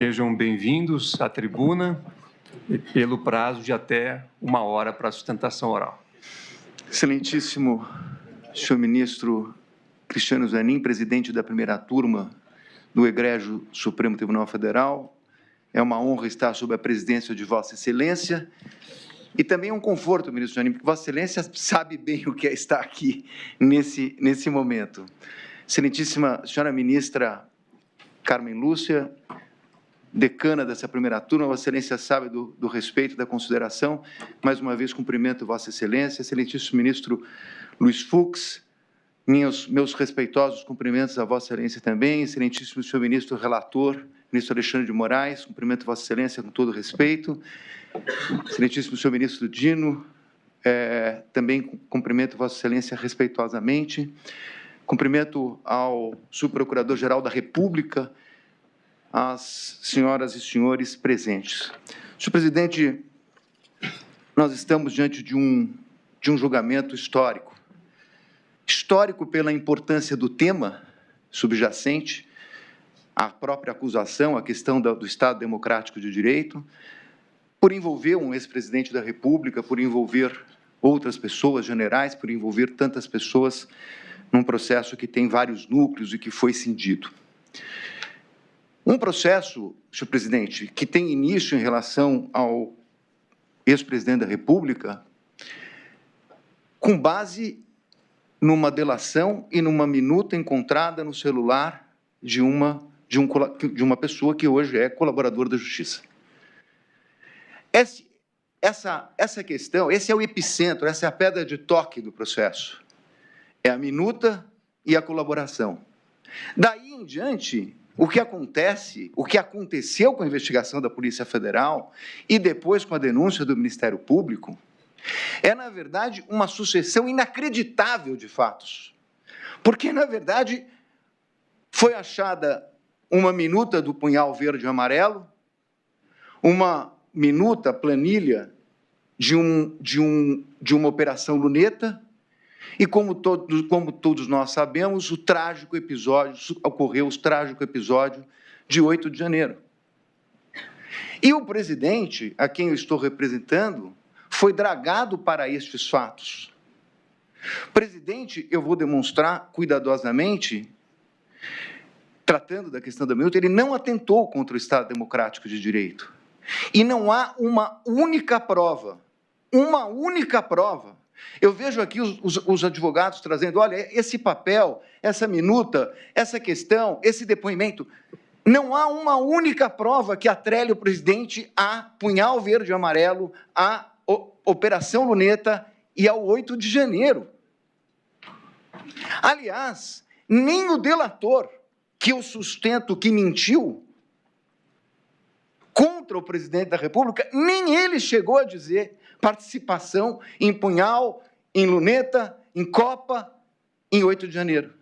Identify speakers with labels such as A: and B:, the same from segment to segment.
A: Sejam bem-vindos à tribuna, pelo prazo de até 1 hora para a sustentação oral.
B: Excelentíssimo senhor ministro Cristiano Zanin, presidente da primeira turma do Egrégio Supremo Tribunal Federal, é uma honra estar sob a presidência de Vossa Excelência e também é um conforto, ministro Zanin, porque Vossa Excelência sabe bem o que é estar aqui nesse momento. Excelentíssima senhora ministra Carmen Lúcia, decana dessa primeira turma, Vossa Excelência sabe do respeito e da consideração. Mais uma vez, cumprimento Vossa Excelência, excelentíssimo ministro Luiz Fux, meus respeitosos cumprimentos a Vossa Excelência também, excelentíssimo senhor ministro relator, ministro Alexandre de Moraes, cumprimento Vossa Excelência com todo respeito, excelentíssimo senhor ministro Dino, também cumprimento Vossa Excelência respeitosamente, cumprimento ao subprocurador-geral da República, as senhoras e senhores presentes. Senhor presidente, nós estamos diante de um julgamento histórico. Histórico pela importância do tema subjacente, a própria acusação, a questão do Estado Democrático de Direito, por envolver um ex-presidente da República, por envolver outras pessoas, generais, por envolver tantas pessoas num processo que tem vários núcleos e que foi cindido. Um processo, senhor presidente, que tem início em relação ao ex-presidente da República, com base numa delação e numa minuta encontrada no celular de uma pessoa que hoje é colaboradora da Justiça. Essa questão, esse é o epicentro, essa é a pedra de toque do processo. É a minuta e a colaboração. Daí em diante, o que aconteceu com a investigação da Polícia Federal e depois com a denúncia do Ministério Público, é, na verdade, uma sucessão inacreditável de fatos. Porque, na verdade, foi achada uma minuta do punhal verde e amarelo, uma minuta, planilha, de uma operação luneta, e como todos nós sabemos, ocorreu o trágico episódio de 8 de janeiro. E o presidente, a quem eu estou representando, foi dragado para estes fatos. Presidente, eu vou demonstrar cuidadosamente, tratando da questão da minuta, ele não atentou contra o Estado Democrático de Direito. E não há uma única prova. Eu vejo aqui os advogados trazendo, olha, esse papel, essa minuta, essa questão, esse depoimento, não há uma única prova que atrele o presidente a punhal verde e amarelo, a Operação Luneta e ao 8 de janeiro. Aliás, nem o delator que eu sustento que mentiu contra o presidente da República, nem ele chegou a dizer participação em punhal, em luneta, em copa, em 8 de janeiro.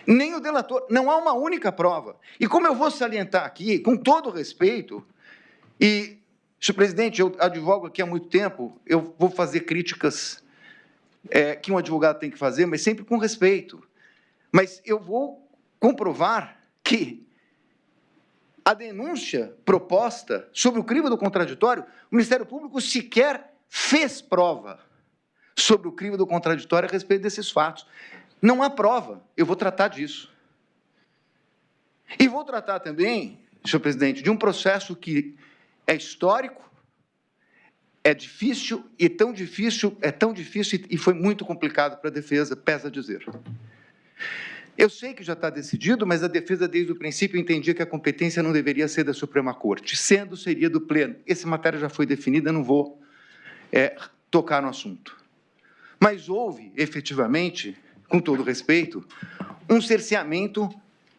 B: Nem o delator, não há uma única prova. E como eu vou salientar aqui, com todo respeito, e, senhor presidente, eu advogo aqui há muito tempo, eu vou fazer críticas que um advogado tem que fazer, mas sempre com respeito. Mas eu vou comprovar que a denúncia proposta sobre o crime do contraditório, o Ministério Público sequer fez prova sobre o crime do contraditório a respeito desses fatos. Não há prova, eu vou tratar disso. E vou tratar também, senhor presidente, de um processo que é histórico, é difícil, é tão difícil e foi muito complicado para a defesa, pesa dizer. Eu sei que já está decidido, mas a defesa, desde o princípio, entendia que a competência não deveria ser da Suprema Corte, sendo, seria do Pleno. Essa matéria já foi definida, não vou tocar no assunto. Mas houve, efetivamente, com todo respeito, um cerceamento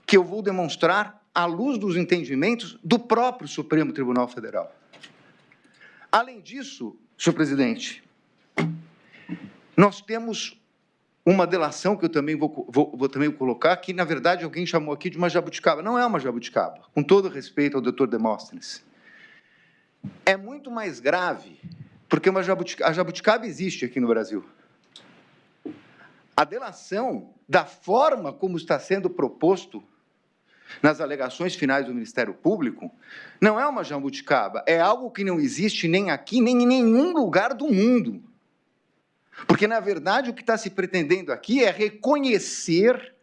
B: que eu vou demonstrar à luz dos entendimentos do próprio Supremo Tribunal Federal. Além disso, senhor presidente, nós temos uma delação que eu também vou também colocar, que, na verdade, alguém chamou aqui de uma jabuticaba. Não é uma jabuticaba, com todo respeito ao doutor Demóstenes. É muito mais grave, porque a jabuticaba existe aqui no Brasil. A delação, da forma como está sendo proposto, nas alegações finais do Ministério Público, não é uma jabuticaba, é algo que não existe nem aqui, nem em nenhum lugar do mundo. Porque, na verdade, o que está se pretendendo aqui é reconhecer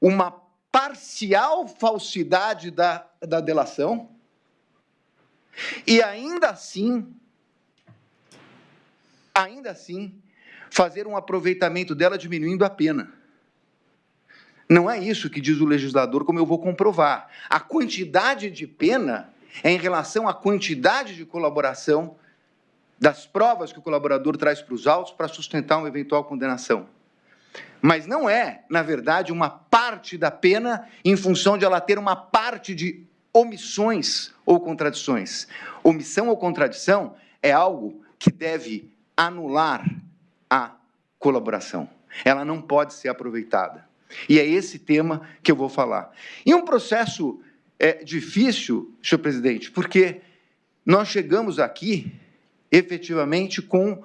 B: uma parcial falsidade da delação e, ainda assim, fazer um aproveitamento dela diminuindo a pena. Não é isso que diz o legislador, como eu vou comprovar. A quantidade de pena é em relação à quantidade de colaboração das provas que o colaborador traz para os autos para sustentar uma eventual condenação. Mas não é, na verdade, uma parte da pena em função de ela ter uma parte de omissões ou contradições. Omissão ou contradição é algo que deve anular a colaboração. Ela não pode ser aproveitada. E é esse tema que eu vou falar. E um processo difícil, senhor presidente, porque nós chegamos aqui, efetivamente, com...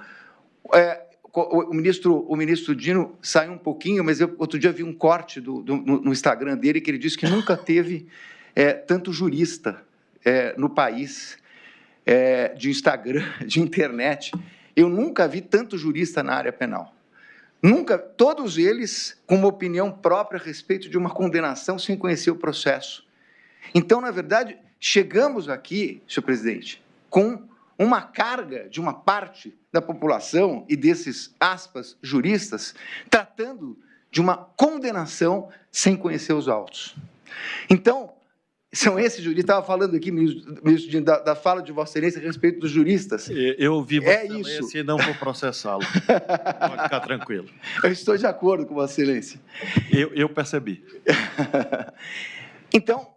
B: o ministro Dino saiu um pouquinho, mas eu outro dia vi um corte no Instagram dele, que ele disse que nunca teve tanto jurista no país, de Instagram, de internet. Eu nunca vi tanto jurista na área penal. Nunca, todos eles com uma opinião própria a respeito de uma condenação sem conhecer o processo. Então, na verdade, chegamos aqui, senhor presidente, com uma carga de uma parte da população e desses, aspas, juristas, tratando de uma condenação sem conhecer os autos. Então, são esses juristas, estava falando aqui, ministro, da fala de Vossa Excelência a respeito dos juristas.
C: Eu ouvi Vossa Excelência e não vou processá-lo. Pode ficar tranquilo.
B: Eu estou de acordo com Vossa Excelência.
C: Eu percebi.
B: Então,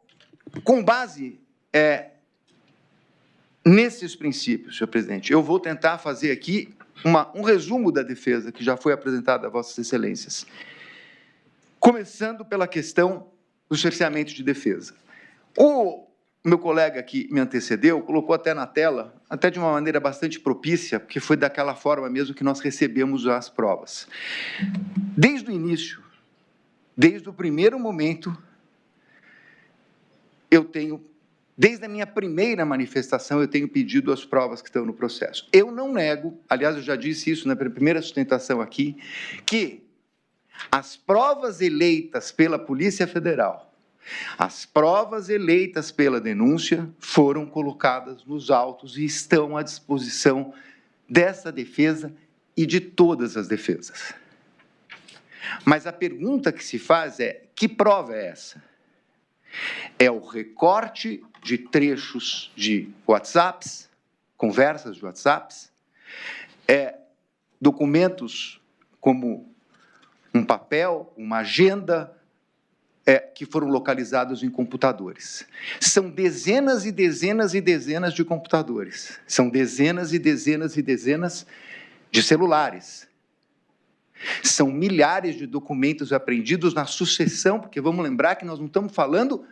B: com base nesses princípios, senhor presidente, eu vou tentar fazer aqui um resumo da defesa que já foi apresentada a Vossas Excelências. Começando pela questão do cerceamento de defesa. O meu colega que me antecedeu colocou até na tela, até de uma maneira bastante propícia, porque foi daquela forma mesmo que nós recebemos as provas. Desde o início, desde o primeiro momento, desde a minha primeira manifestação, eu tenho pedido as provas que estão no processo. Eu não nego, aliás, eu já disse isso na primeira sustentação aqui, que as provas eleitas pela Polícia Federal, as provas eleitas pela denúncia foram colocadas nos autos e estão à disposição dessa defesa e de todas as defesas. Mas a pergunta que se faz é: que prova é essa? É o recorte de trechos de WhatsApps, conversas de WhatsApps, documentos como um papel, uma agenda, que foram localizados em computadores. São dezenas e dezenas e dezenas de computadores. São dezenas e dezenas e dezenas de celulares. São milhares de documentos apreendidos na sucessão, porque vamos lembrar que nós não estamos falando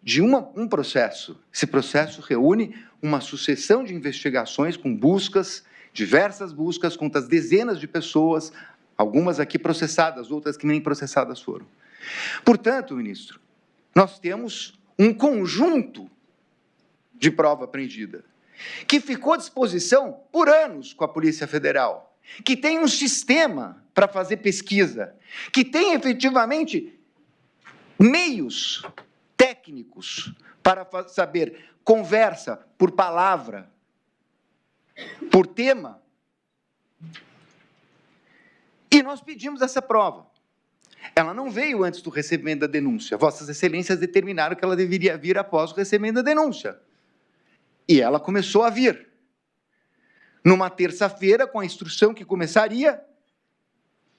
B: de um processo. Esse processo reúne uma sucessão de investigações com buscas, diversas buscas contra as dezenas de pessoas, algumas aqui processadas, outras que nem processadas foram. Portanto, ministro, nós temos um conjunto de prova apreendida, que ficou à disposição por anos com a Polícia Federal, que tem um sistema para fazer pesquisa, que tem efetivamente meios técnicos para saber conversa por palavra, por tema. E nós pedimos essa prova. Ela não veio antes do recebimento da denúncia. Vossas Excelências determinaram que ela deveria vir após o recebimento da denúncia. E ela começou a vir. Numa terça-feira, com a instrução que começaria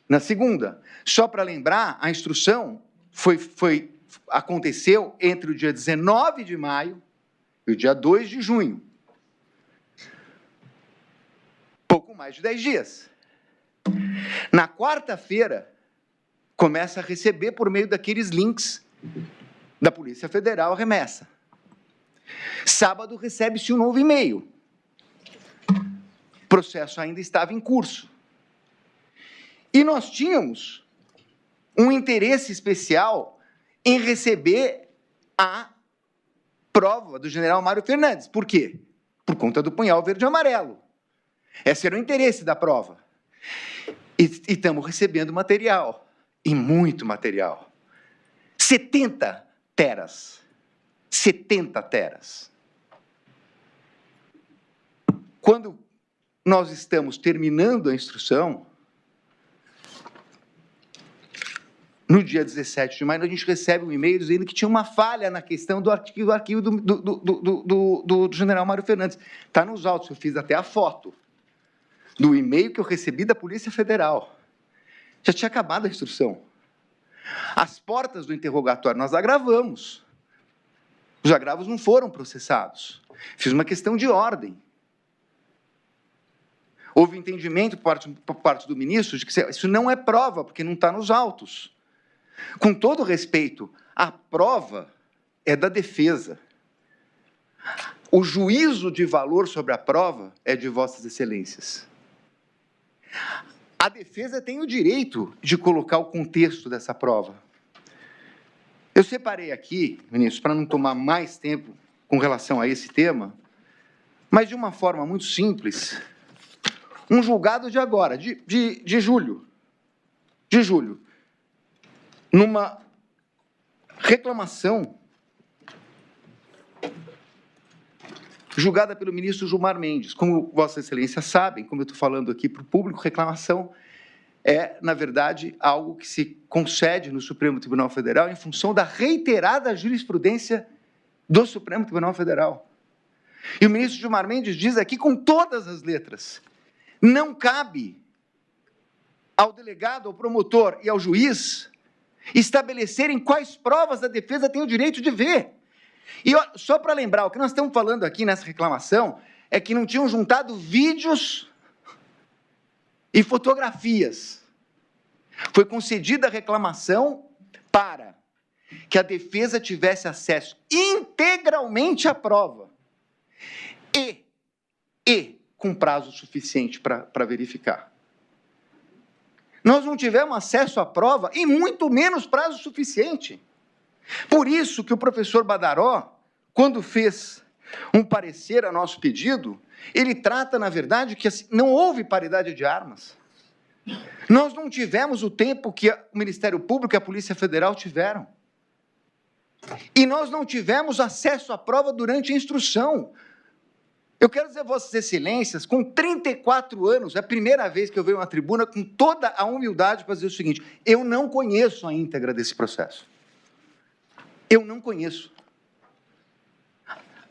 B: na segunda. Só para lembrar, a instrução aconteceu entre o dia 19 de maio e o dia 2 de junho. Pouco mais de 10 dias. Na quarta-feira, começa a receber, por meio daqueles links da Polícia Federal, a remessa. Sábado, recebe-se um novo e-mail. O processo ainda estava em curso. E nós tínhamos um interesse especial em receber a prova do general Mário Fernandes. Por quê? Por conta do punhal verde e amarelo. Esse era o interesse da prova. E estamos recebendo material, e muito material. 70 teras. 70 teras. Quando nós estamos terminando a instrução, no dia 17 de maio, a gente recebe um e-mail dizendo que tinha uma falha na questão do arquivo do general Mário Fernandes. Está nos autos, eu fiz até a foto do e-mail que eu recebi da Polícia Federal. Já tinha acabado a instrução. As portas do interrogatório nós agravamos. Os agravos não foram processados. Fiz uma questão de ordem. Houve entendimento por parte do ministro de que isso não é prova, porque não está nos autos. Com todo respeito, a prova é da defesa. O juízo de valor sobre a prova é de Vossas Excelências. A defesa tem o direito de colocar o contexto dessa prova. Eu separei aqui, ministro, para não tomar mais tempo com relação a esse tema, mas de uma forma muito simples, um julgado de agora, de julho, numa reclamação julgada pelo ministro Gilmar Mendes. Como Vossa Excelência sabem, como eu estou falando aqui para o público, reclamação é, na verdade, algo que se concede no Supremo Tribunal Federal em função da reiterada jurisprudência do Supremo Tribunal Federal. E o ministro Gilmar Mendes diz aqui com todas as letras: não cabe ao delegado, ao promotor e ao juiz estabelecerem quais provas a defesa tem o direito de ver. E só para lembrar, o que nós estamos falando aqui nessa reclamação é que não tinham juntado vídeos e fotografias. Foi concedida a reclamação para que a defesa tivesse acesso integralmente à prova e com prazo suficiente para verificar. Nós não tivemos acesso à prova e muito menos prazo suficiente. Por isso que o professor Badaró, quando fez um parecer a nosso pedido, ele trata, na verdade, que assim, não houve paridade de armas. Nós não tivemos o tempo que o Ministério Público e a Polícia Federal tiveram. E nós não tivemos acesso à prova durante a instrução. Eu quero dizer a Vossas Excelências, com 34 anos, é a primeira vez que eu venho à tribuna com toda a humildade para dizer o seguinte: eu não conheço a íntegra desse processo. Eu não conheço.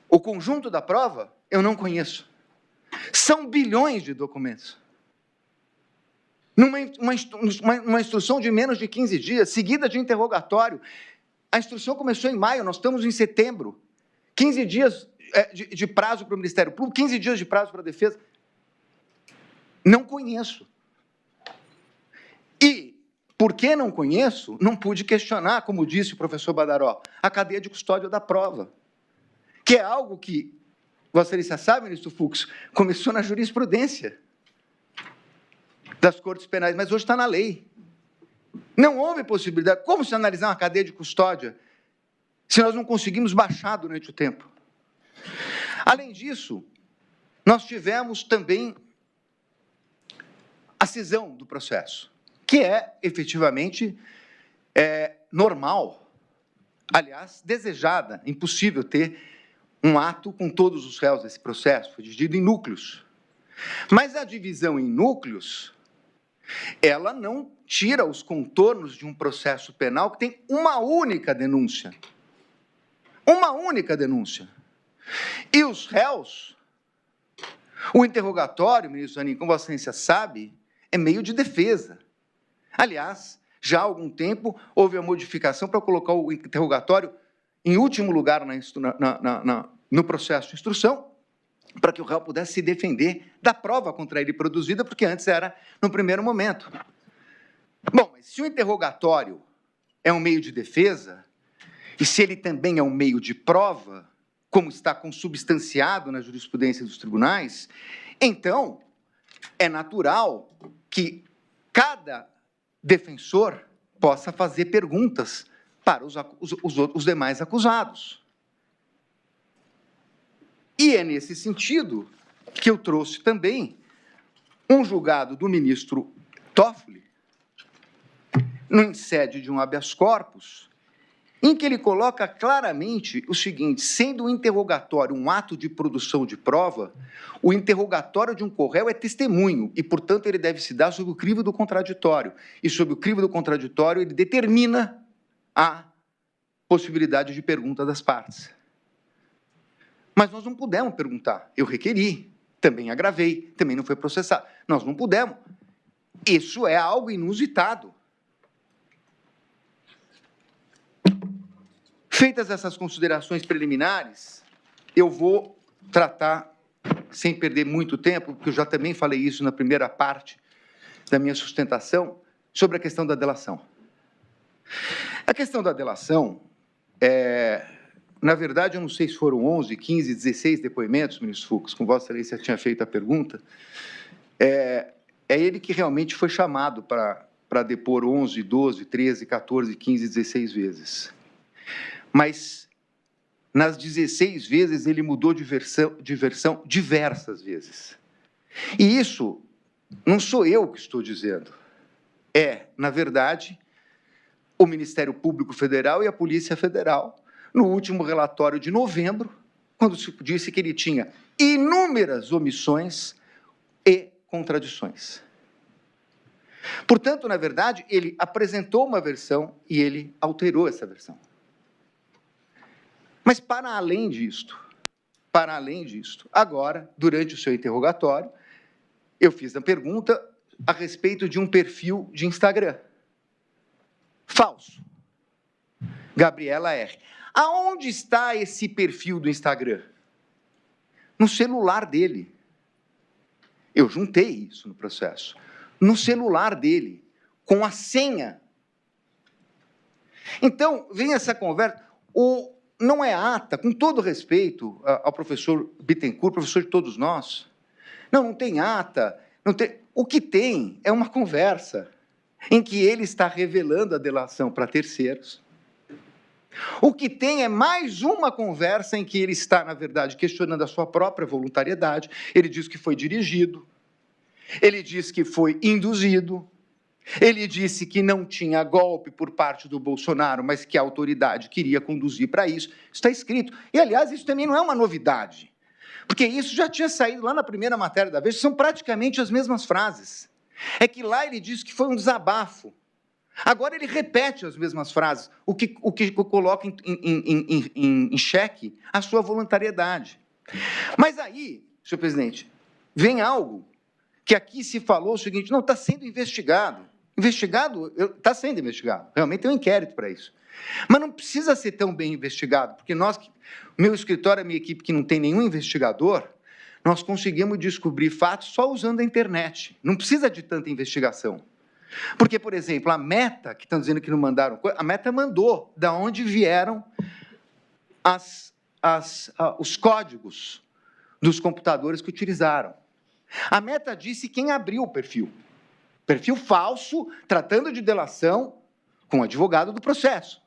B: O conjunto da prova, eu não conheço. São bilhões de documentos. Numa instrução de menos de 15 dias, seguida de interrogatório. A instrução começou em maio, nós estamos em setembro. 15 dias de prazo para o Ministério Público, 15 dias de prazo para a defesa. Não conheço. E, porque não conheço, não pude questionar, como disse o professor Badaró, a cadeia de custódia da prova, que é algo que, Vossa Excelência sabe, ministro Fux, começou na jurisprudência das Cortes Penais, mas hoje está na lei. Não houve possibilidade. Como se analisar uma cadeia de custódia se nós não conseguimos baixar durante o tempo? Além disso, nós tivemos também a cisão do processo, que é, efetivamente, normal, aliás, desejada. Impossível ter um ato com todos os réus desse processo, foi dividido em núcleos. Mas a divisão em núcleos, ela não tira os contornos de um processo penal que tem uma única denúncia. Uma única denúncia. E os réus, o interrogatório, ministro Zanin, como Vossa Excelência sabe, é meio de defesa. Aliás, já há algum tempo houve a modificação para colocar o interrogatório em último lugar no processo de instrução, para que o réu pudesse se defender da prova contra ele produzida, porque antes era no primeiro momento. Bom, mas se o interrogatório é um meio de defesa, e se ele também é um meio de prova, como está consubstanciado na jurisprudência dos tribunais, então é natural que cada defensor possa fazer perguntas para os demais acusados. E é nesse sentido que eu trouxe também um julgado do ministro Toffoli, em sede de um habeas corpus, em que ele coloca claramente o seguinte: sendo o interrogatório um ato de produção de prova, o interrogatório de um corréu é testemunho e, portanto, ele deve se dar sob o crivo do contraditório. E, sob o crivo do contraditório, ele determina a possibilidade de pergunta das partes. Mas nós não pudemos perguntar. Eu requeri, também agravei, também não foi processado. Nós não pudemos. Isso é algo inusitado. Feitas essas considerações preliminares, eu vou tratar, sem perder muito tempo, porque eu já também falei isso na primeira parte da minha sustentação, sobre a questão da delação. A questão da delação, na verdade, eu não sei se foram 11, 15, 16 depoimentos, ministro Fux, com Vossa Excelência tinha feito a pergunta, é ele que realmente foi chamado para depor 11, 12, 13, 14, 15, 16 vezes. Mas, nas 16 vezes, ele mudou de versão diversas vezes. E isso não sou eu que estou dizendo. Na verdade, o Ministério Público Federal e a Polícia Federal, no último relatório de novembro, quando se disse que ele tinha inúmeras omissões e contradições. Portanto, na verdade, ele apresentou uma versão e ele alterou essa versão. Mas, para além disto, agora, durante o seu interrogatório, eu fiz a pergunta a respeito de um perfil de Instagram. Falso. Gabriela R. Aonde está esse perfil do Instagram? No celular dele. Eu juntei isso no processo. No celular dele, com a senha. Então, vem essa conversa. Não é ata, com todo respeito ao professor Bittencourt, professor de todos nós. Não tem ata. Não tem. O que tem é uma conversa em que ele está revelando a delação para terceiros. O que tem é mais uma conversa em que ele está, na verdade, questionando a sua própria voluntariedade. Ele diz que foi dirigido, ele diz que foi induzido, ele disse que não tinha golpe por parte do Bolsonaro, mas que a autoridade queria conduzir para isso. Isso está escrito. E, aliás, isso também não é uma novidade, porque isso já tinha saído lá na primeira matéria da Veja, são praticamente as mesmas frases. É que lá ele disse que foi um desabafo. Agora ele repete as mesmas frases, o que coloca em xeque a sua voluntariedade. Mas aí, senhor presidente, vem algo que aqui se falou o seguinte: não, está sendo investigado. Está sendo investigado. Realmente tem um inquérito para isso. Mas não precisa ser tão bem investigado, porque meu escritório, a minha equipe, que não tem nenhum investigador, nós conseguimos descobrir fatos só usando a internet. Não precisa de tanta investigação. Porque, por exemplo, a Meta, que estão dizendo que não mandaram, a Meta mandou da onde vieram os códigos dos computadores que utilizaram. A Meta disse quem abriu o perfil. Perfil falso, tratando de delação com o advogado do processo.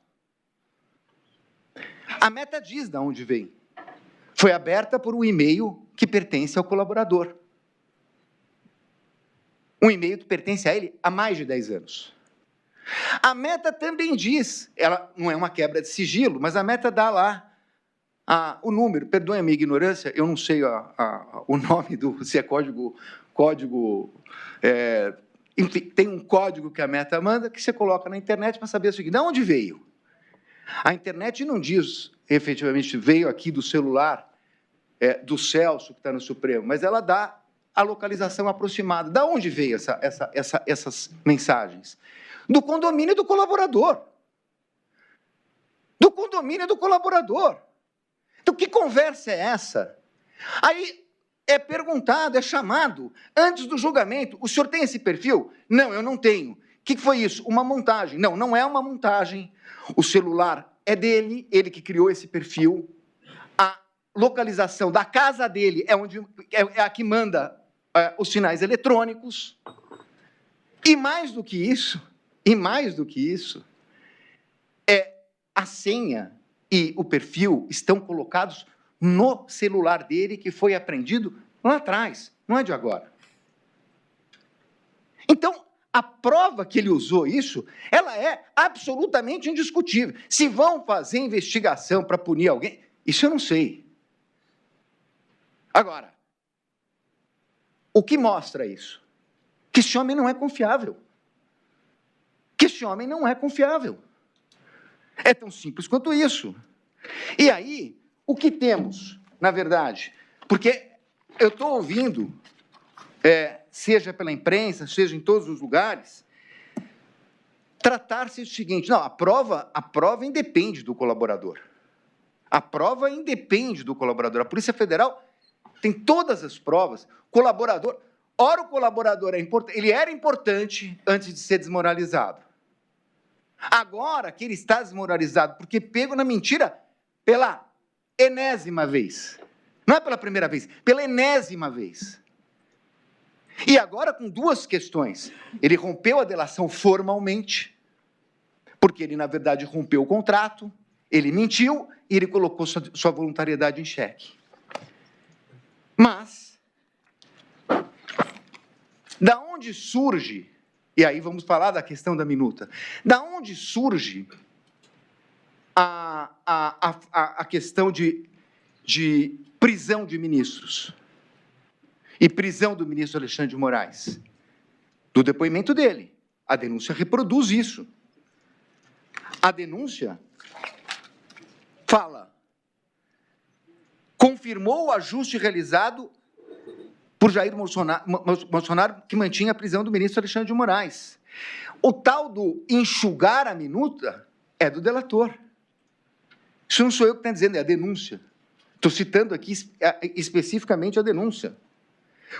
B: A Meta diz de onde vem. Foi aberta por um e-mail que pertence ao colaborador. Um e-mail que pertence a ele há mais de 10 anos. A Meta também diz, ela não é uma quebra de sigilo, mas a Meta dá lá o número, perdoe a minha ignorância, eu não sei o nome se é código, enfim, tem um código que a Meta manda que você coloca na internet para saber o seguinte: de onde veio? A internet não diz, efetivamente, veio aqui do celular do Celso, que está no Supremo, mas ela dá a localização aproximada. De onde veio essas mensagens? Do condomínio do colaborador. Do condomínio do colaborador. Então, que conversa é essa? Aí é perguntado, é chamado, antes do julgamento: o senhor tem esse perfil? Não, eu não tenho. O que foi isso? Uma montagem. Não, não é uma montagem. O celular é dele, ele que criou esse perfil. A localização da casa dele é a que manda os sinais eletrônicos. E mais do que isso, a senha e o perfil estão colocados no celular dele, que foi apreendido lá atrás, não é de agora. Então, a prova que ele usou isso, ela é absolutamente indiscutível. Se vão fazer investigação para punir alguém, isso eu não sei. Agora, o que mostra isso? Que esse homem não é confiável. Que esse homem não é confiável. É tão simples quanto isso. E aí, o que temos, na verdade? Porque eu estou ouvindo, seja pela imprensa, seja em todos os lugares, tratar-se o seguinte: não, a prova independe do colaborador. A prova independe do colaborador. A Polícia Federal tem todas as provas. Colaborador, ora o colaborador ele era importante antes de ser desmoralizado. Agora que ele está desmoralizado porque pego na mentira pela enésima vez. Não é pela primeira vez, pela enésima vez. E agora com duas questões. Ele rompeu a delação formalmente, porque ele, na verdade, rompeu o contrato, ele mentiu e ele colocou sua voluntariedade em xeque. Mas, da onde surge, e aí vamos falar da questão da minuta, da onde surge a questão de prisão de ministros e prisão do ministro Alexandre de Moraes? Do depoimento dele. A denúncia reproduz isso. A denúncia fala: confirmou o ajuste realizado por Jair Bolsonaro, que mantinha a prisão do ministro Alexandre de Moraes. O tal do enxugar a minuta é do delator. Isso não sou eu que estou dizendo, é a denúncia. Estou citando aqui especificamente a denúncia.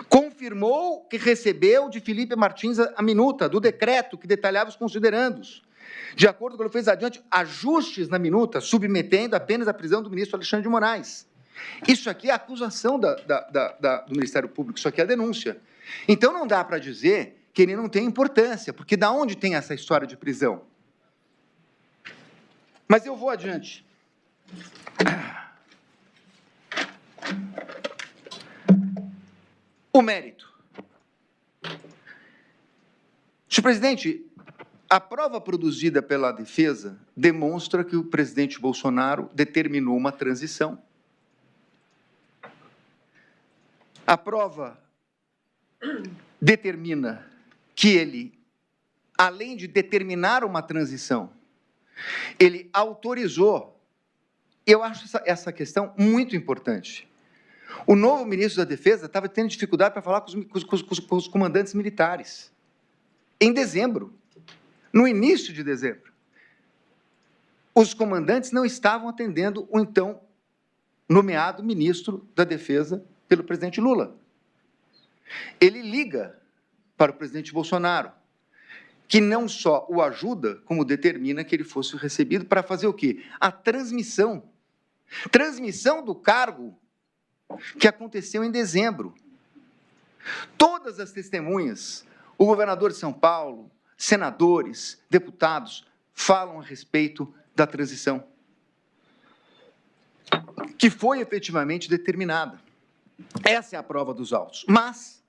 B: Confirmou que recebeu de Felipe Martins a minuta do decreto que detalhava os considerandos. De acordo com o que ele fez adiante, ajustes na minuta, submetendo apenas a prisão do ministro Alexandre de Moraes. Isso aqui é a acusação do Ministério Público, isso aqui é a denúncia. Então, não dá para dizer que ele não tem importância, porque da onde tem essa história de prisão? Mas eu vou adiante. O mérito. Senhor presidente, a prova produzida pela defesa demonstra que o presidente Bolsonaro determinou uma transição. A prova determina que ele, além de determinar uma transição, ele autorizou. Eu acho essa questão muito importante. O novo ministro da Defesa estava tendo dificuldade para falar com os comandantes militares. Em dezembro, no início de dezembro, os comandantes não estavam atendendo o então nomeado ministro da Defesa pelo presidente Lula. Ele liga para o presidente Bolsonaro, que não só o ajuda, como determina que ele fosse recebido para fazer o quê? A transmissão do cargo que aconteceu em dezembro. Todas as testemunhas, o governador de São Paulo, senadores, deputados, falam a respeito da transição, que foi efetivamente determinada. Essa é a prova dos autos. Mas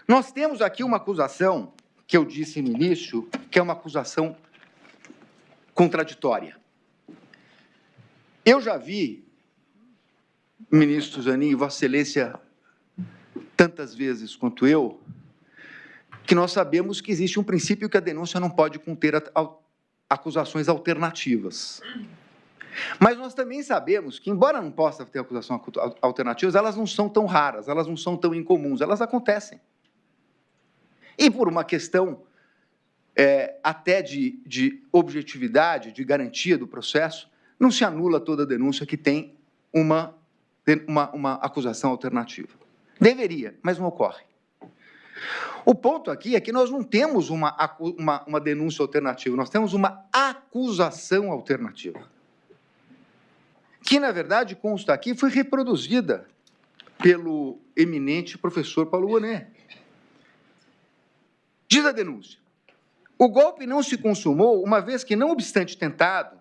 B: nós temos aqui uma acusação, que eu disse no início, que é uma acusação contraditória. Eu já vi, ministro Zanin, Vossa Excelência, tantas vezes quanto eu, que nós sabemos que existe um princípio que a denúncia não pode conter acusações alternativas. Mas nós também sabemos que, embora não possa ter acusações alternativas, elas não são tão raras, elas não são tão incomuns, elas acontecem. E por uma questão até de objetividade, de garantia do processo, não se anula toda denúncia que tem uma acusação alternativa. Deveria, mas não ocorre. O ponto aqui é que nós não temos uma denúncia alternativa, nós temos uma acusação alternativa, que, na verdade, consta aqui, foi reproduzida pelo eminente professor Paulo Gonet. Diz a denúncia: o golpe não se consumou, uma vez que, não obstante tentado,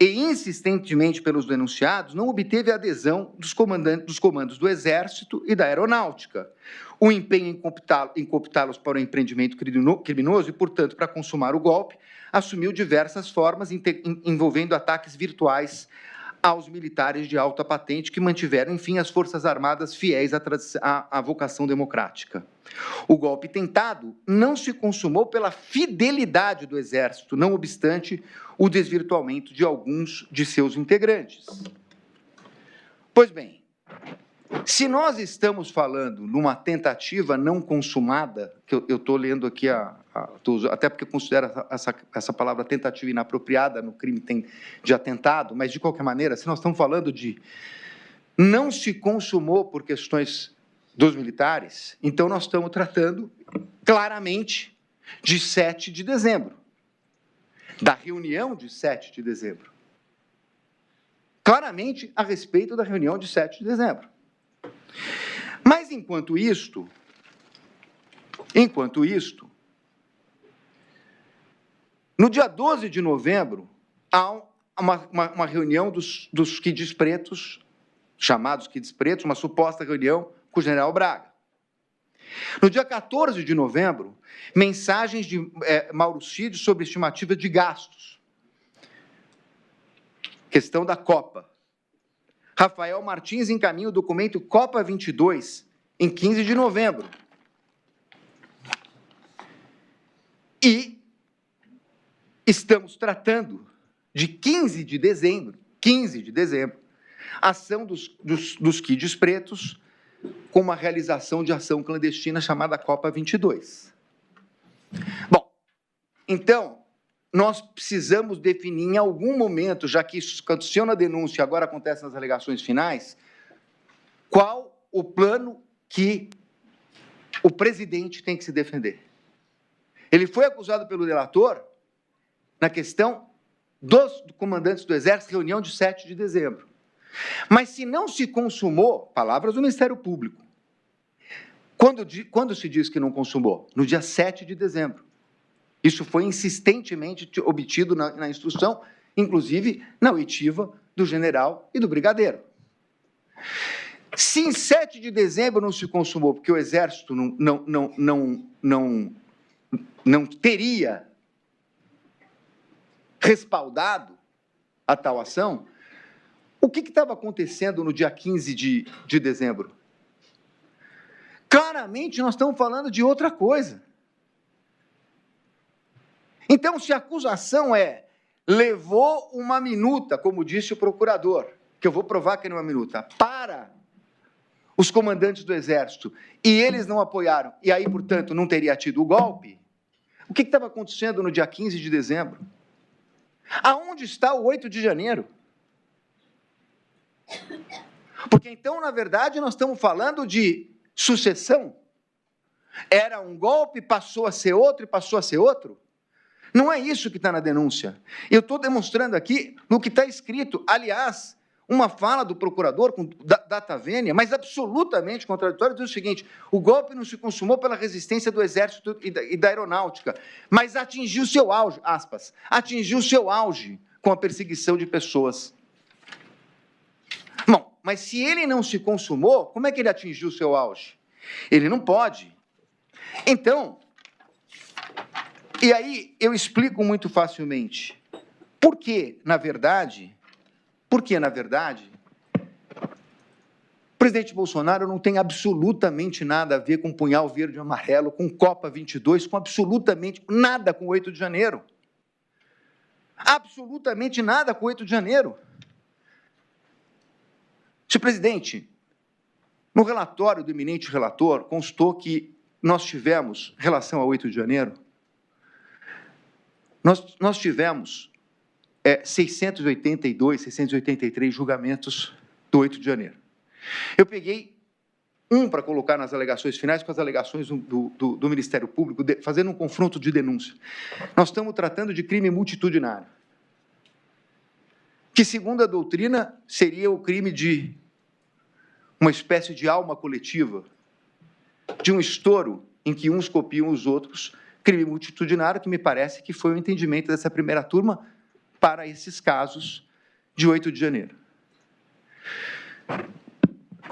B: e insistentemente pelos denunciados, não obteve a adesão dos comandos do Exército e da Aeronáutica. O empenho em cooptá-los para o empreendimento criminoso e, portanto, para consumar o golpe, assumiu diversas formas, envolvendo ataques virtuais aos militares de alta patente que mantiveram, enfim, as Forças Armadas fiéis à vocação democrática. O golpe tentado não se consumou pela fidelidade do Exército, não obstante o desvirtuamento de alguns de seus integrantes. Pois bem, se nós estamos falando numa tentativa não consumada, que eu estou lendo aqui, até porque eu considero essa palavra tentativa inapropriada no crime de atentado, mas, de qualquer maneira, se nós estamos falando de não se consumou por questões dos militares, então nós estamos tratando claramente de 7 de dezembro, da reunião de 7 de dezembro. Claramente a respeito da reunião de 7 de dezembro. Mas, enquanto isto, no dia 12 de novembro, há uma reunião dos quides pretos, chamados quides pretos, uma suposta reunião com o general Braga. No dia 14 de novembro, mensagens de Mauro Cid sobre estimativa de gastos. Questão da Copa. Rafael Martins encaminha o documento Copa 22, em 15 de novembro. E estamos tratando de 15 de dezembro, ação dos quides pretos com uma realização de ação clandestina chamada Copa 22. Bom, então, nós precisamos definir em algum momento, já que isso aconteceu na denúncia e agora acontece nas alegações finais, qual o plano que o presidente tem que se defender. Ele foi acusado pelo delator na questão dos comandantes do Exército, reunião de 7 de dezembro. Mas se não se consumou, palavras do Ministério Público, quando se diz que não consumou? No dia 7 de dezembro. Isso foi insistentemente obtido na instrução, inclusive na oitiva do general e do brigadeiro. Se em 7 de dezembro não se consumou, porque o Exército não teria respaldado a tal ação, o que estava acontecendo no dia 15 de dezembro? Claramente, nós estamos falando de outra coisa. Então, se a acusação levou uma minuta, como disse o procurador, que eu vou provar que não é uma minuta, para os comandantes do Exército, e eles não apoiaram, e aí, portanto, não teria tido o golpe, o que estava acontecendo no dia 15 de dezembro? Aonde está o 8 de janeiro? Porque, então, na verdade, nós estamos falando de sucessão. Era um golpe, passou a ser outro e passou a ser outro? Não é isso que está na denúncia. Eu estou demonstrando aqui no que está escrito. Aliás, uma fala do procurador com data vênia, mas absolutamente contraditória, diz o seguinte: o golpe não se consumou pela resistência do Exército e da Aeronáutica, mas atingiu seu auge, aspas, atingiu seu auge com a perseguição de pessoas. Bom, mas se ele não se consumou, como é que ele atingiu seu auge? Ele não pode. Então, e aí eu explico muito facilmente. Porque, na verdade, o presidente Bolsonaro não tem absolutamente nada a ver com punhal verde e amarelo, com Copa 22, com absolutamente nada com 8 de janeiro. Absolutamente nada com 8 de janeiro. Senhor presidente, no relatório do eminente relator, constou que nós tivemos, em relação a 8 de janeiro, nós tivemos 682, 683 julgamentos do 8 de janeiro. Eu peguei para colocar nas alegações finais com as alegações do Ministério Público, fazendo um confronto de denúncia. Nós estamos tratando de crime multitudinário, que, segundo a doutrina, seria o crime de uma espécie de alma coletiva, de um estouro em que uns copiam os outros, crime multitudinário, que me parece que foi o entendimento dessa primeira turma para esses casos de 8 de janeiro.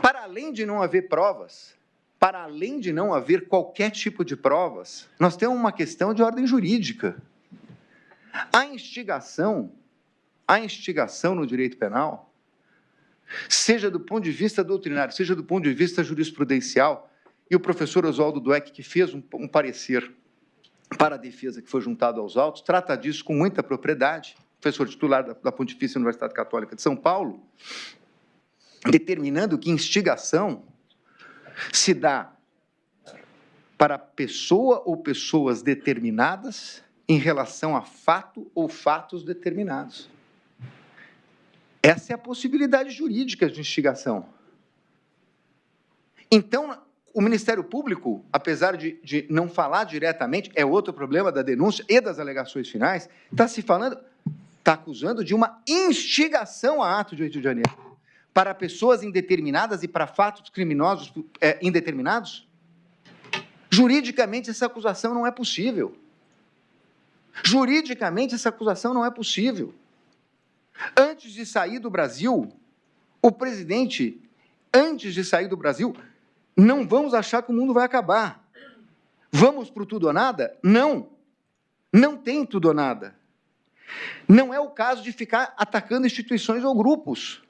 B: Para além de não haver provas, para além de não haver qualquer tipo de provas, nós temos uma questão de ordem jurídica. A instigação no direito penal, seja do ponto de vista doutrinário, seja do ponto de vista jurisprudencial, e o professor Oswaldo Dweck, que fez um parecer para a defesa que foi juntado aos autos, trata disso com muita propriedade, professor titular da Pontifícia Universidade Católica de São Paulo, determinando que instigação se dá para pessoa ou pessoas determinadas em relação a fato ou fatos determinados. Essa é a possibilidade jurídica de instigação. Então, o Ministério Público, apesar de não falar diretamente, é outro problema da denúncia e das alegações finais, está acusando de uma instigação a ato de 8 de janeiro para pessoas indeterminadas e para fatos criminosos indeterminados. Juridicamente, essa acusação não é possível. Juridicamente, essa acusação não é possível. Antes de sair do Brasil, o presidente, não vamos achar que o mundo vai acabar. Vamos para o tudo ou nada? Não. Não tem tudo ou nada. Não é o caso de ficar atacando instituições ou grupos.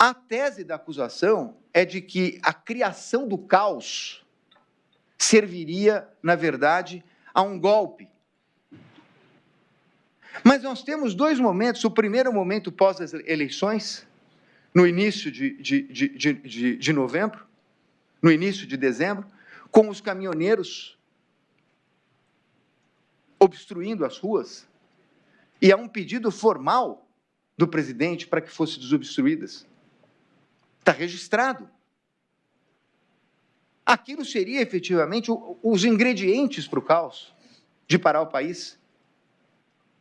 B: A tese da acusação é de que a criação do caos serviria, na verdade, a um golpe. Mas nós temos dois momentos. O primeiro momento pós as eleições, no início de novembro, no início de dezembro, com os caminhoneiros obstruindo as ruas, e há um pedido formal do presidente para que fossem desobstruídas. Está registrado. Aquilo seria, efetivamente, os ingredientes para o caos, de parar o país.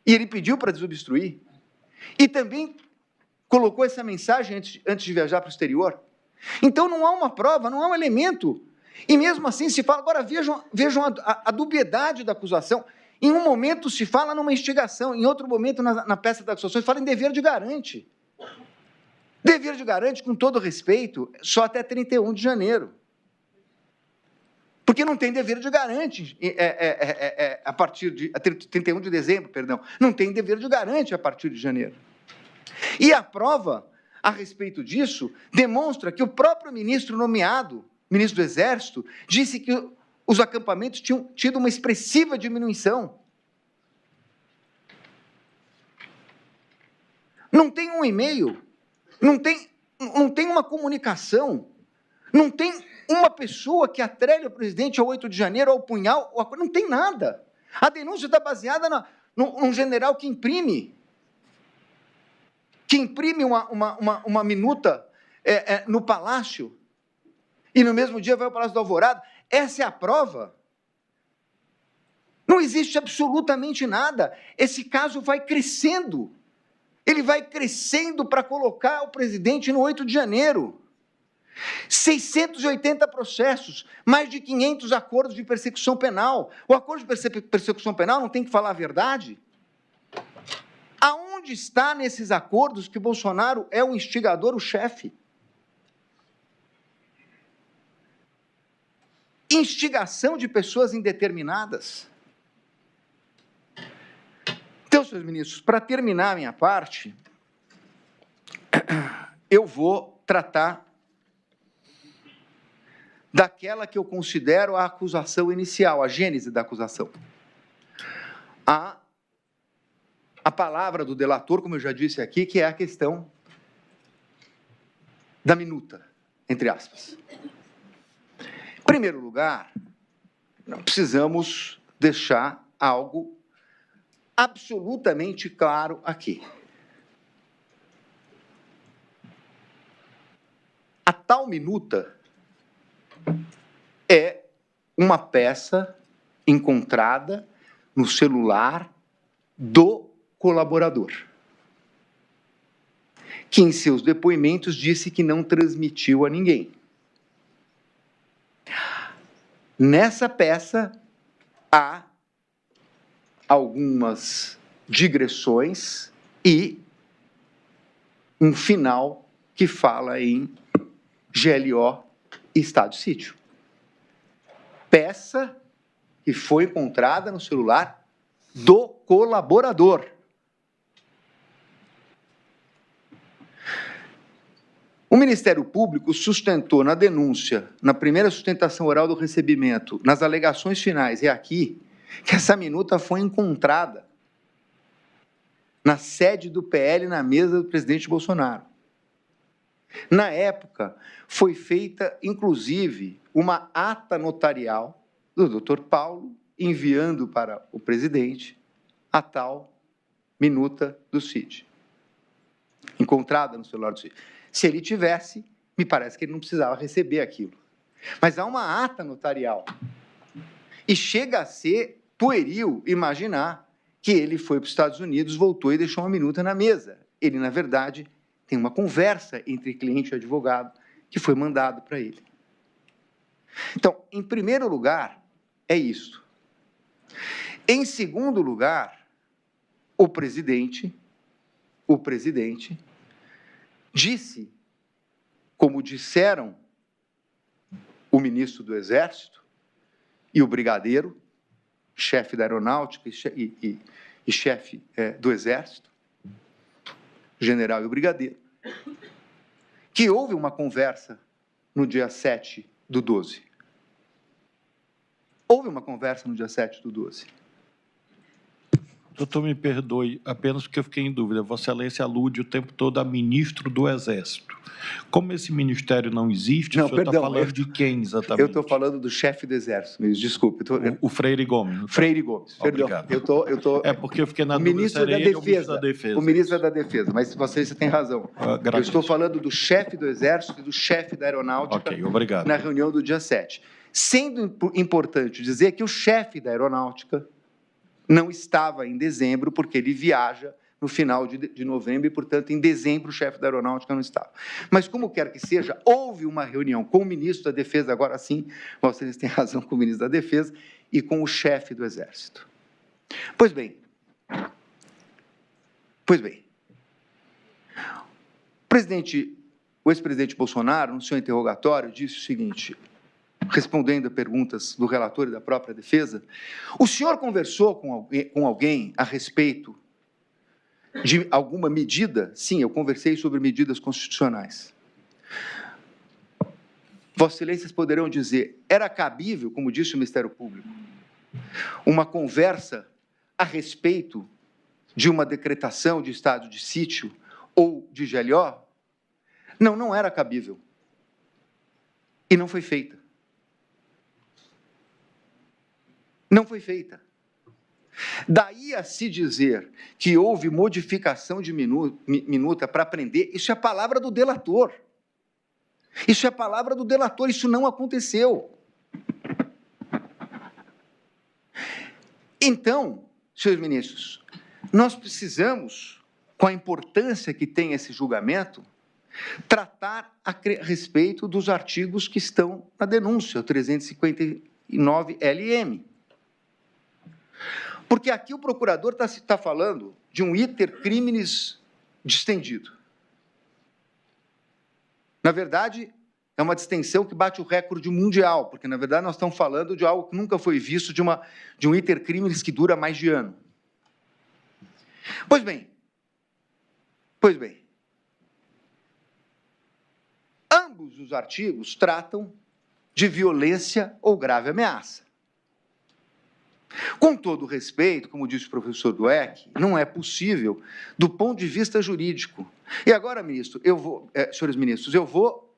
B: E ele pediu para desobstruir. E também colocou essa mensagem antes de viajar para o exterior. Então, não há uma prova, não há um elemento. E mesmo assim se fala... Agora, vejam a dubiedade da acusação. Em um momento se fala numa instigação, em outro momento, na peça da acusação, se fala em dever de garante. Dever de garante, com todo respeito, só até 31 de janeiro. Porque não tem dever de garante a partir de 31 de dezembro, perdão. Não tem dever de garante a partir de janeiro. E a prova a respeito disso demonstra que o próprio ministro nomeado, ministro do Exército, disse que os acampamentos tinham tido uma expressiva diminuição. Não tem um e-mail, não tem uma comunicação, não tem uma pessoa que atrele o presidente ao 8 de janeiro, ao punhal, não tem nada. A denúncia está baseada num general que imprime uma minuta no Palácio, e no mesmo dia vai ao Palácio do Alvorada. Essa é a prova. Não existe absolutamente nada. Esse caso vai crescendo. Ele vai crescendo para colocar o presidente no 8 de janeiro. 680 processos, mais de 500 acordos de persecução penal. O acordo de persecução penal não tem que falar a verdade? Aonde está nesses acordos que Bolsonaro é o instigador, o chefe? Instigação de pessoas indeterminadas. Então, senhores ministros, para terminar a minha parte, eu vou tratar daquela que eu considero a acusação inicial, a gênese da acusação. A palavra do delator, como eu já disse aqui, que é a questão da minuta, entre aspas. Em primeiro lugar, nós precisamos deixar algo absolutamente claro aqui. A tal minuta é uma peça encontrada no celular do colaborador, que em seus depoimentos disse que não transmitiu a ninguém. Nessa peça há algumas digressões e um final que fala em GLO e estado de sítio. Peça que foi encontrada no celular do colaborador. O Ministério Público sustentou na denúncia, na primeira sustentação oral do recebimento, nas alegações finais e aqui, que essa minuta foi encontrada na sede do PL, na mesa do presidente Bolsonaro. Na época, foi feita, inclusive, uma ata notarial do Dr. Paulo, enviando para o presidente a tal minuta do CID, encontrada no celular do CID. Se ele tivesse, me parece que ele não precisava receber aquilo. Mas há uma ata notarial. E chega a ser pueril imaginar que ele foi para os Estados Unidos, voltou e deixou uma minuta na mesa. Ele, na verdade, tem uma conversa entre cliente e advogado que foi mandado para ele. Então, em primeiro lugar, é isso. Em segundo lugar, o presidente disse, como disseram o ministro do Exército e o brigadeiro, chefe da Aeronáutica e chefe do Exército, general e o brigadeiro, que houve uma conversa no dia 7/12. Houve uma conversa no dia 7/12.
C: Doutor, me perdoe, apenas porque eu fiquei em dúvida. Vossa Excelência alude o tempo todo a ministro do Exército. Como esse ministério não existe, o senhor está falando de quem exatamente?
B: Eu estou falando do chefe do Exército, me desculpe.
C: O Freire Gomes. Então.
B: Freire Gomes, perdão.
C: Obrigado.
B: Eu tô...
C: É porque eu fiquei na dúvida.
B: O ministro da Defesa. O ministro da Defesa, mas você tem razão. Eu estou falando do chefe do Exército e do chefe da Aeronáutica
C: obrigado.
B: Na reunião do dia 7. Sendo importante dizer que o chefe da Aeronáutica não estava em dezembro, porque ele viaja no final de novembro e, portanto, em dezembro o chefe da Aeronáutica não estava. Mas, como quer que seja, houve uma reunião com o ministro da Defesa, agora sim, vocês têm razão, com o ministro da Defesa e com o chefe do Exército. Pois bem, o ex-presidente Bolsonaro, no seu interrogatório, disse o seguinte, respondendo a perguntas do relator e da própria defesa, o senhor conversou com alguém a respeito de alguma medida? Sim, eu conversei sobre medidas constitucionais. Vossas Excelências poderão dizer, era cabível, como disse o Ministério Público, uma conversa a respeito de uma decretação de estado de sítio ou de GLO? Não, não era cabível. E não foi feita. Não foi feita. Daí a se dizer que houve modificação de minuta para prender, isso é a palavra do delator. Isso é a palavra do delator, isso não aconteceu. Então, senhores ministros, nós precisamos, com a importância que tem esse julgamento, tratar a respeito dos artigos que estão na denúncia, o 359 LM. Porque aqui o procurador está falando de um iter criminis distendido. Na verdade, é uma distensão que bate o recorde mundial, porque, na verdade, nós estamos falando de algo que nunca foi visto, de um iter criminis que dura mais de ano. Pois bem, ambos os artigos tratam de violência ou grave ameaça. Com todo respeito, como disse o professor Dweck, não é possível do ponto de vista jurídico. E agora, ministro, senhores ministros, eu vou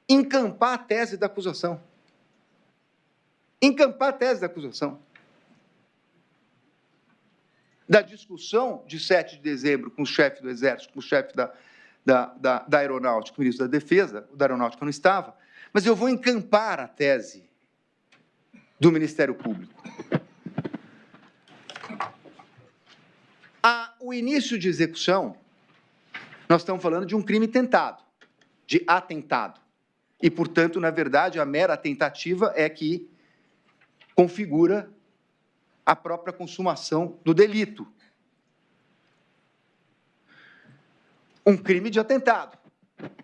B: encampar a tese da acusação. Encampar a tese da acusação. Da discussão de 7 de dezembro com o chefe do Exército, com o chefe da Aeronáutica, o ministro da Defesa, o da Aeronáutica não estava, mas eu vou encampar a tese do Ministério Público. O início de execução, nós estamos falando de um crime tentado, de atentado. E, portanto, na verdade, a mera tentativa é que configura a própria consumação do delito. Um crime de atentado.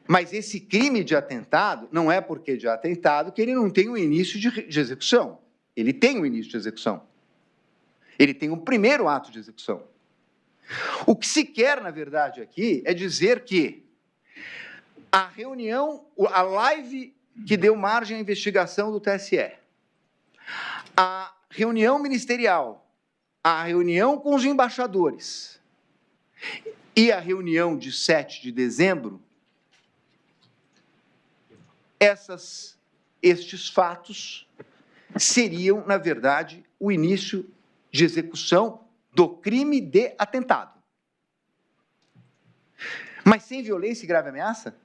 B: Mas esse crime de atentado não é porque de atentado que ele não tem um início de execução. Ele tem um início de execução. Ele tem um primeiro ato de execução. O que se quer, na verdade, aqui é dizer que a reunião, a live que deu margem à investigação do TSE, a reunião ministerial, a reunião com os embaixadores e a reunião de 7 de dezembro, estes fatos seriam, na verdade, o início de execução do crime de atentado. Mas sem violência e grave ameaça?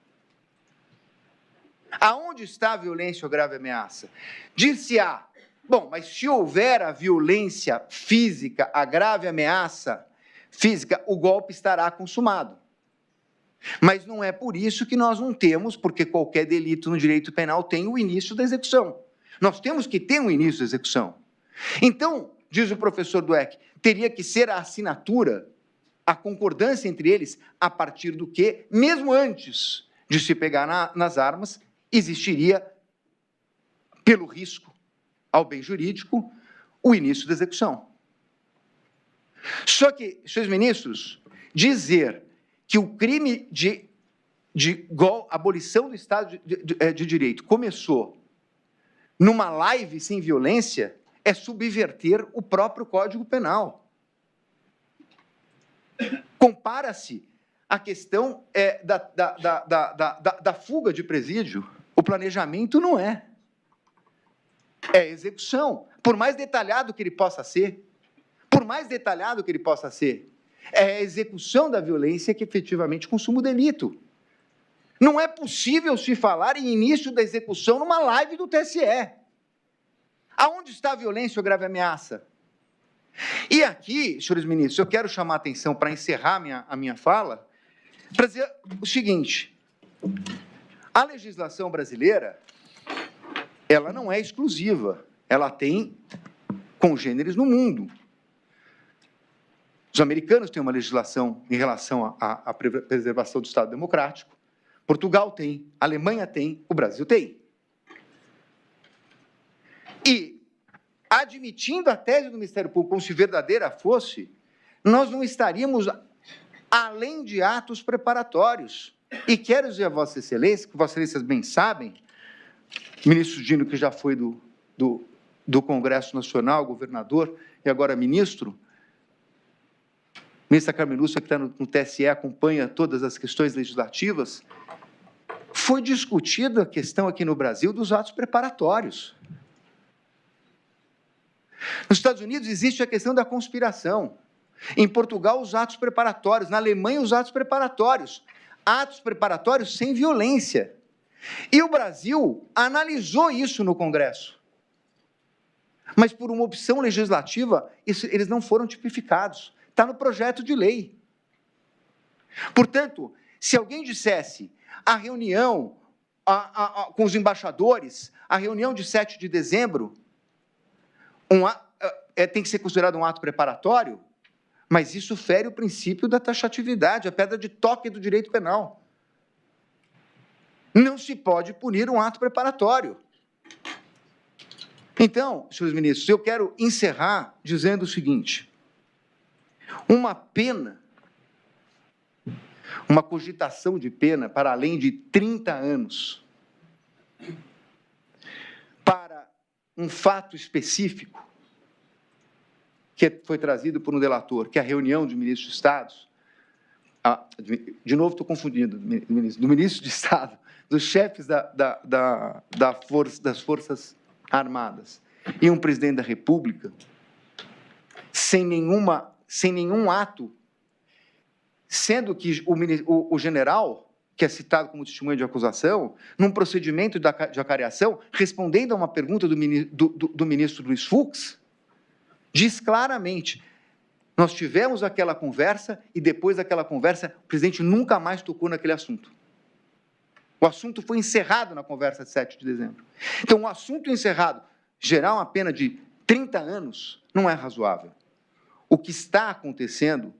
B: Aonde está a violência ou grave ameaça? Dir-se-á, bom, mas se houver a violência física, a grave ameaça física, o golpe estará consumado. Mas não é por isso que nós não temos, porque qualquer delito no direito penal tem o início da execução. Nós temos que ter um início da execução. Então, diz o professor Dweck, teria que ser a assinatura, a concordância entre eles, a partir do que, mesmo antes de se pegar nas armas, existiria, pelo risco ao bem jurídico, o início da execução. Só que, senhores ministros, dizer que o crime de abolição do Estado de Direito começou numa live sem violência é subverter o próprio Código Penal. Compara-se a questão da fuga de presídio. O planejamento não é. É execução. Por mais detalhado que ele possa ser, é a execução da violência que efetivamente consuma o delito. Não é possível se falar em início da execução numa live do TSE. Aonde está a violência ou grave ameaça? E aqui, senhores ministros, eu quero chamar a atenção para encerrar a minha fala, para dizer o seguinte: a legislação brasileira, ela não é exclusiva, ela tem congêneres no mundo. Os americanos têm uma legislação em relação à preservação do Estado democrático, Portugal tem, a Alemanha tem, o Brasil tem. E, admitindo a tese do Ministério Público como se verdadeira fosse, nós não estaríamos além de atos preparatórios. E quero dizer a Vossa Excelência, que Vossa Excelência bem sabem, ministro Dino, que já foi do Congresso Nacional, governador, e agora ministro, ministra Carmen Lúcia, que está no TSE, acompanha todas as questões legislativas, foi discutida a questão aqui no Brasil dos atos preparatórios. Nos Estados Unidos existe a questão da conspiração. Em Portugal, os atos preparatórios. Na Alemanha, os atos preparatórios. Atos preparatórios sem violência. E o Brasil analisou isso no Congresso. Mas, por uma opção legislativa, eles não foram tipificados. Está no projeto de lei. Portanto, se alguém dissesse a reunião com os embaixadores, a reunião de 7 de dezembro, tem que ser considerado um ato preparatório, mas isso fere o princípio da taxatividade, a pedra de toque do direito penal. Não se pode punir um ato preparatório. Então, senhores ministros, eu quero encerrar dizendo o seguinte: uma pena, uma cogitação de pena para além de 30 anos, para um fato específico, que foi trazido por um delator, que é a reunião de ministros de Estado, de novo estou confundindo, do ministro de Estado, dos chefes das Forças Armadas, e um presidente da República, sem nenhum ato, sendo que o general, que é citado como testemunha de acusação, num procedimento de acareação, respondendo a uma pergunta do ministro Luiz Fux, diz claramente: nós tivemos aquela conversa e depois daquela conversa o presidente nunca mais tocou naquele assunto. O assunto foi encerrado na conversa de 7 de dezembro. Então, o assunto encerrado, gerar uma pena de 30 anos não é razoável. O que está acontecendo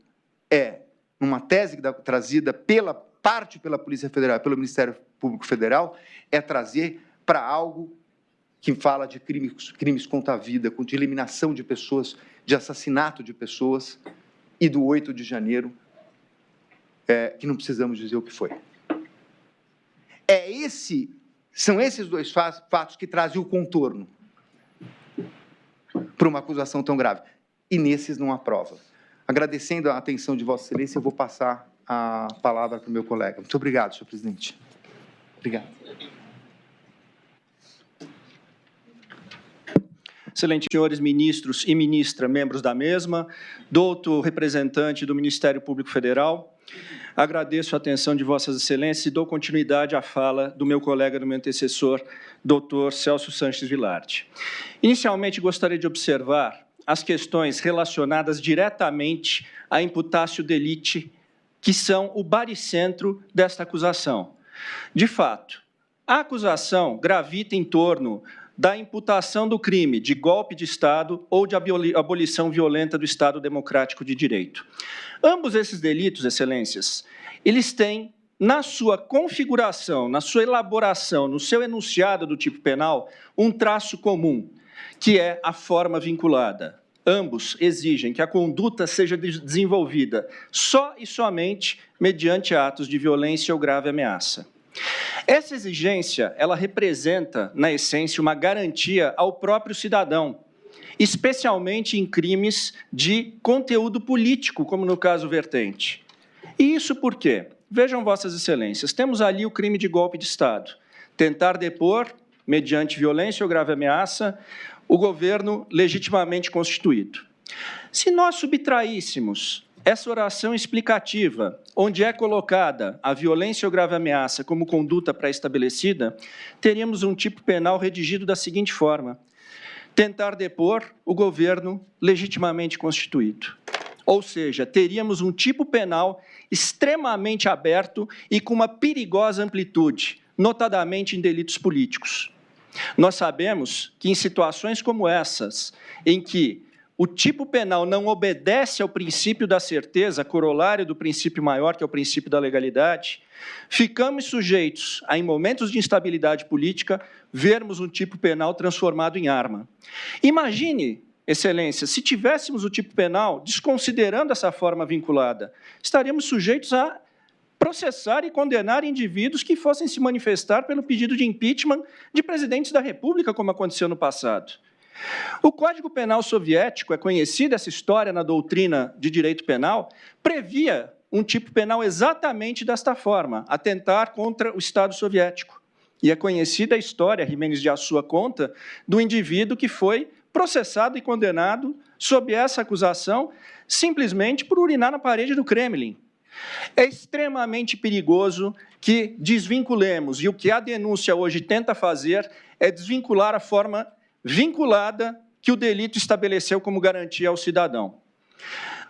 B: é, numa tese trazida pela Polícia Federal, pelo Ministério Público Federal, é trazer para algo que fala de crimes contra a vida, de eliminação de pessoas, de assassinato de pessoas, e do 8 de janeiro, que não precisamos dizer o que foi. São esses dois fatos que trazem o contorno para uma acusação tão grave. E nesses não há prova. Agradecendo a atenção de Vossa Excelência, eu vou passar a palavra para o meu colega. Muito obrigado, senhor presidente. Obrigado.
D: Excelente, senhores ministros e ministra, membros da mesma, doutor representante do Ministério Público Federal, agradeço a atenção de Vossas Excelências e dou continuidade à fala do meu colega, do meu antecessor, doutor Celso Sanches Vilardi. Inicialmente, gostaria de observar as questões relacionadas diretamente à imputatio delicti, que são o baricentro desta acusação. De fato, a acusação gravita em torno da imputação do crime de golpe de Estado ou de abolição violenta do Estado Democrático de Direito. Ambos esses delitos, Excelências, eles têm, na sua configuração, na sua elaboração, no seu enunciado do tipo penal, um traço comum, que é a forma vinculada. Ambos exigem que a conduta seja desenvolvida só e somente mediante atos de violência ou grave ameaça. Essa exigência, ela representa, na essência, uma garantia ao próprio cidadão, especialmente em crimes de conteúdo político, como no caso vertente. E isso por quê? Vejam, Vossas Excelências, temos ali o crime de golpe de Estado. Tentar depor, mediante violência ou grave ameaça, o governo legitimamente constituído. Se nós subtraíssemos essa oração explicativa, onde é colocada a violência ou grave ameaça como conduta pré-estabelecida, teríamos um tipo penal redigido da seguinte forma: tentar depor o governo legitimamente constituído. Ou seja, teríamos um tipo penal extremamente aberto e com uma perigosa amplitude, notadamente em delitos políticos. Nós sabemos que em situações como essas, em que o tipo penal não obedece ao princípio da certeza, corolário do princípio maior, que é o princípio da legalidade, ficamos sujeitos a, em momentos de instabilidade política, vermos um tipo penal transformado em arma. Imagine, Excelência, se tivéssemos o tipo penal desconsiderando essa forma vinculada, estaríamos sujeitos a processar e condenar indivíduos que fossem se manifestar pelo pedido de impeachment de presidentes da República, como aconteceu no passado. O Código Penal soviético, é conhecida essa história na doutrina de direito penal, previa um tipo penal exatamente desta forma, atentar contra o Estado soviético. E é conhecida a história, Jimenez de Assua conta, do indivíduo que foi processado e condenado sob essa acusação, simplesmente por urinar na parede do Kremlin. É extremamente perigoso que desvinculemos, e o que a denúncia hoje tenta fazer é desvincular a forma vinculada que o delito estabeleceu como garantia ao cidadão.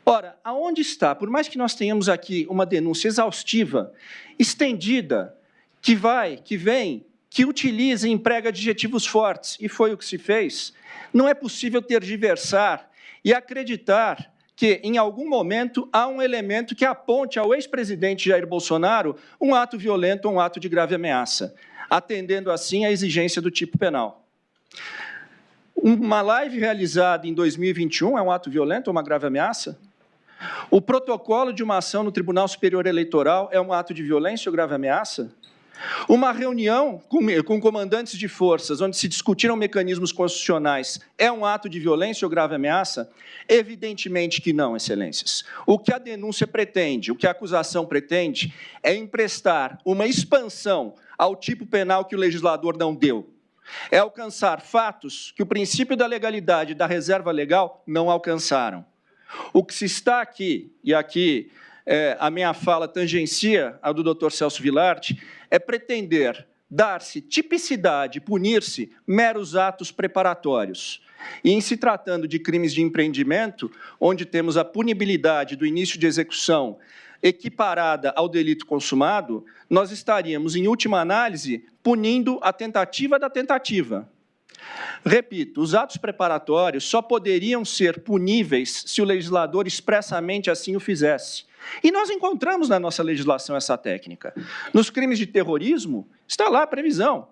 D: Ora, aonde está? Por mais que nós tenhamos aqui uma denúncia exaustiva, estendida, que vem, que utiliza e emprega adjetivos fortes, e foi o que se fez, não é possível tergiversar e acreditar que, em algum momento, há um elemento que aponte ao ex-presidente Jair Bolsonaro um ato violento ou um ato de grave ameaça, atendendo, assim, à exigência do tipo penal. Uma live realizada em 2021 é um ato violento ou uma grave ameaça? O protocolo de uma ação no Tribunal Superior Eleitoral é um ato de violência ou grave ameaça? Uma reunião com comandantes de forças, onde se discutiram mecanismos constitucionais, é um ato de violência ou grave ameaça? Evidentemente que não, Excelências. O que a denúncia pretende, o que a acusação pretende, é emprestar uma expansão ao tipo penal que o legislador não deu. É alcançar fatos que o princípio da legalidade e da reserva legal não alcançaram. O que se está aqui, e aqui a minha fala tangencia a do Dr. Celso Vilardi, é pretender dar-se tipicidade, punir-se meros atos preparatórios. E em se tratando de crimes de empreendimento, onde temos a punibilidade do início de execução equiparada ao delito consumado, nós estaríamos, em última análise, punindo a tentativa da tentativa. Repito, os atos preparatórios só poderiam ser puníveis se o legislador expressamente assim o fizesse. E nós encontramos na nossa legislação essa técnica. Nos crimes de terrorismo, está lá a previsão.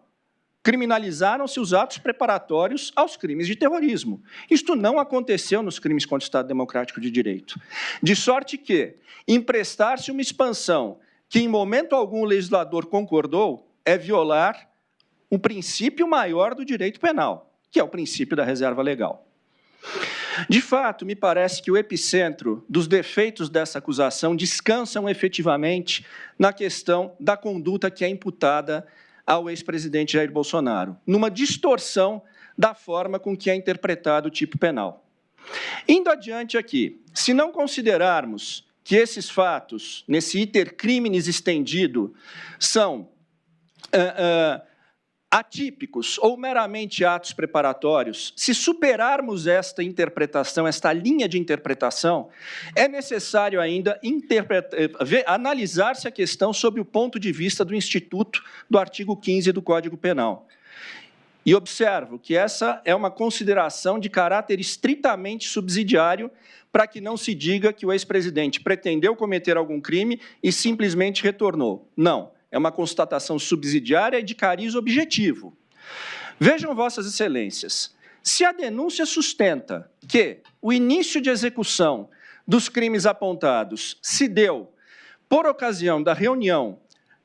D: Criminalizaram-se os atos preparatórios aos crimes de terrorismo. Isto não aconteceu nos crimes contra o Estado Democrático de Direito. De sorte que emprestar-se uma expansão que em momento algum o legislador concordou é violar um princípio maior do direito penal, que é o princípio da reserva legal. De fato, me parece que o epicentro dos defeitos dessa acusação descansam efetivamente na questão da conduta que é imputada ao ex-presidente Jair Bolsonaro, numa distorção da forma com que é interpretado o tipo penal. Indo adiante aqui, se não considerarmos que esses fatos, nesse iter criminis estendido, são atípicos ou meramente atos preparatórios, se superarmos esta interpretação, esta linha de interpretação, é necessário ainda analisar-se a questão sob o ponto de vista do Instituto do artigo 15 do Código Penal. E observo que essa é uma consideração de caráter estritamente subsidiário para que não se diga que o ex-presidente pretendeu cometer algum crime e simplesmente retornou. Não. É uma constatação subsidiária e de cariz objetivo. Vejam, Vossas Excelências, se a denúncia sustenta que o início de execução dos crimes apontados se deu por ocasião da reunião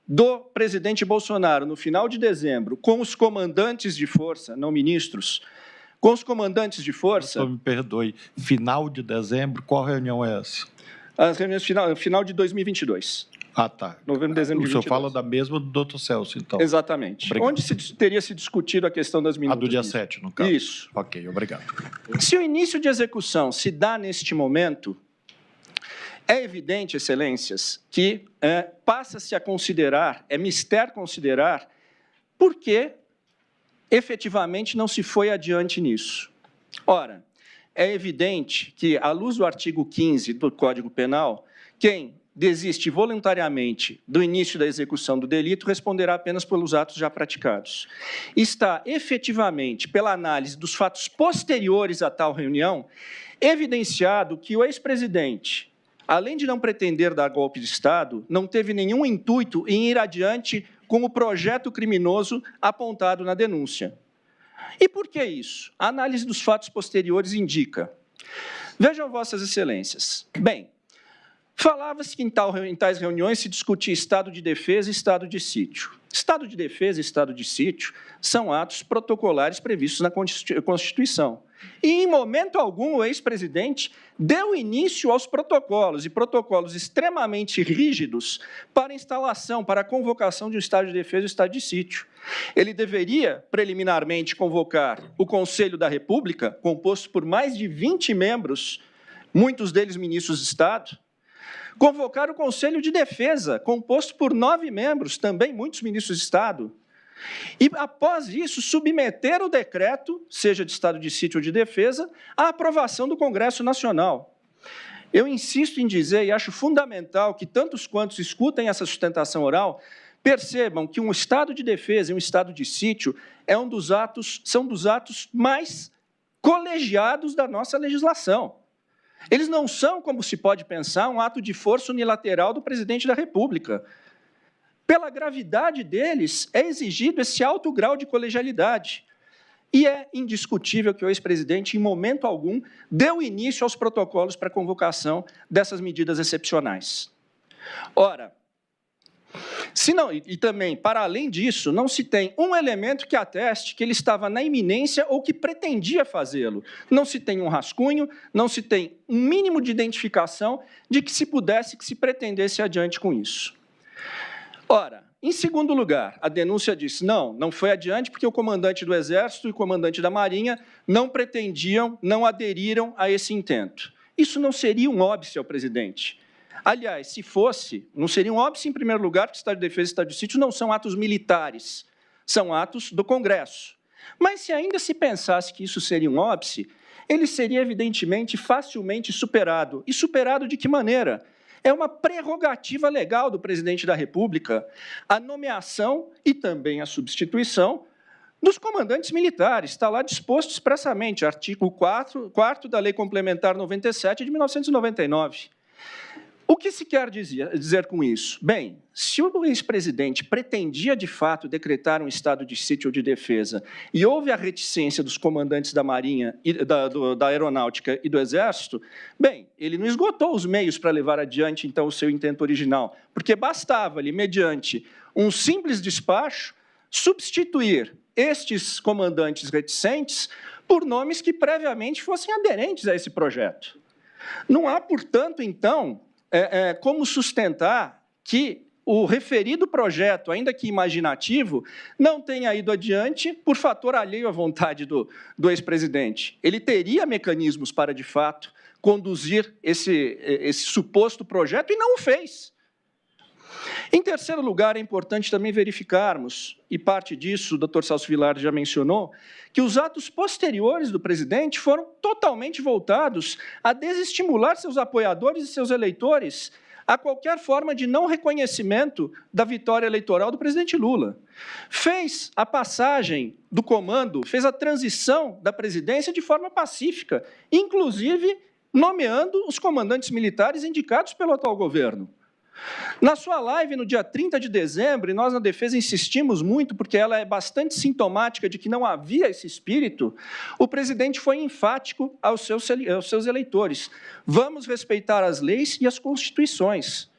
D: do presidente Bolsonaro no final de dezembro com os comandantes de força, não ministros, com os comandantes de força...
C: Doutor, me perdoe, final de dezembro, qual reunião é essa?
D: As reuniões final de 2022.
C: Ah, tá.
D: Novembro, dezembro de 2022.
C: O senhor fala da mesma do doutor Celso, então.
D: Exatamente.
C: Obrigado.
D: Onde teria se discutido a questão das minutas.
C: A do dia 7, no caso.
D: Isso.
C: Ok, obrigado.
D: Se o início de execução se dá neste momento, é evidente, Excelências, que passa-se a considerar, é mister considerar, por que efetivamente não se foi adiante nisso. Ora, é evidente que, à luz do artigo 15 do Código Penal, quem desiste voluntariamente do início da execução do delito responderá apenas pelos atos já praticados. Está efetivamente, pela análise dos fatos posteriores a tal reunião, evidenciado que o ex-presidente, além de não pretender dar golpe de Estado, não teve nenhum intuito em ir adiante com o projeto criminoso apontado na denúncia. E por que isso? A análise dos fatos posteriores indica. Vejam, Vossas Excelências. Bem, falava-se que em tais reuniões se discutia estado de defesa e estado de sítio. Estado de defesa e estado de sítio são atos protocolares previstos na Constituição. E, em momento algum, o ex-presidente deu início aos protocolos, e protocolos extremamente rígidos para a instalação, para a convocação de um estado de defesa e um estado de sítio. Ele deveria, preliminarmente, convocar o Conselho da República, composto por mais de 20 membros, muitos deles ministros de Estado, convocar o Conselho de Defesa, composto por 9 membros, também muitos ministros de Estado, e, após isso, submeter o decreto, seja de estado de sítio ou de defesa, à aprovação do Congresso Nacional. Eu insisto em dizer, e acho fundamental que tantos quantos escutem essa sustentação oral, percebam que um estado de defesa e um estado de sítio são dos atos mais colegiados da nossa legislação. Eles não são, como se pode pensar, um ato de força unilateral do presidente da República. Pela gravidade deles, é exigido esse alto grau de colegialidade. E é indiscutível que o ex-presidente, em momento algum, deu início aos protocolos para a convocação dessas medidas excepcionais. Ora, e também, para além disso, não se tem um elemento que ateste que ele estava na iminência ou que pretendia fazê-lo. Não se tem um rascunho, não se tem um mínimo de identificação de que se pretendesse adiante com isso. Ora, em segundo lugar, a denúncia diz, não foi adiante porque o comandante do Exército e o comandante da Marinha não pretendiam, não aderiram a esse intento. Isso não seria um óbice ao presidente. Aliás, se fosse, não seria um óbice em primeiro lugar, porque estado de defesa e estado de sítio não são atos militares, são atos do Congresso. Mas se ainda se pensasse que isso seria um óbice, ele seria evidentemente facilmente superado. E superado de que maneira? É uma prerrogativa legal do presidente da República a nomeação e também a substituição dos comandantes militares. Está lá disposto expressamente, artigo 4º da Lei Complementar 97 de 1999. O que se quer dizer com isso? Bem, se o ex-presidente pretendia, de fato, decretar um estado de sítio ou de defesa e houve a reticência dos comandantes da Marinha, da Aeronáutica e do Exército, bem, ele não esgotou os meios para levar adiante, então, o seu intento original, porque bastava-lhe, mediante um simples despacho, substituir estes comandantes reticentes por nomes que previamente fossem aderentes a esse projeto. Não há, portanto, então, como sustentar que o referido projeto, ainda que imaginativo, não tenha ido adiante por fator alheio à vontade do ex-presidente. Ele teria mecanismos para, de fato, conduzir esse suposto projeto e não o fez. Em terceiro lugar, é importante também verificarmos, e parte disso o Dr. Celso Vilar já mencionou, que os atos posteriores do presidente foram totalmente voltados a desestimular seus apoiadores e seus eleitores a qualquer forma de não reconhecimento da vitória eleitoral do presidente Lula. Fez a passagem do comando, fez a transição da presidência de forma pacífica, inclusive nomeando os comandantes militares indicados pelo atual governo. Na sua live, no dia 30 de dezembro, e nós na defesa insistimos muito, porque ela é bastante sintomática de que não havia esse espírito, o presidente foi enfático aos seus eleitores. Vamos respeitar as leis e as constituições.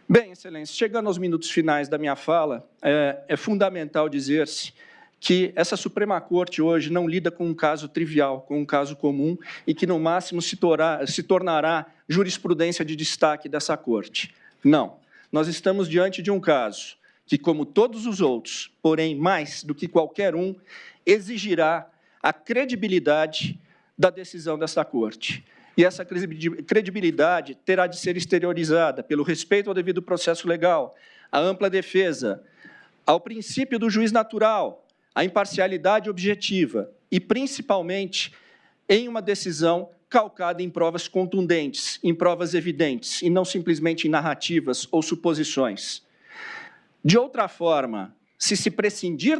D: Bem, Excelência, chegando aos minutos finais da minha fala, é fundamental dizer-se que essa Suprema Corte hoje não lida com um caso trivial, com um caso comum, e que, no máximo, se tornará jurisprudência de destaque dessa Corte. Não. Nós estamos diante de um caso que, como todos os outros, porém mais do que qualquer um, exigirá a credibilidade da decisão dessa Corte. E essa credibilidade terá de ser exteriorizada pelo respeito ao devido processo legal, à ampla defesa, ao princípio do juiz natural, a imparcialidade objetiva e, principalmente, em uma decisão calcada em provas contundentes, em provas evidentes, e não simplesmente em narrativas ou suposições. De outra forma, se prescindir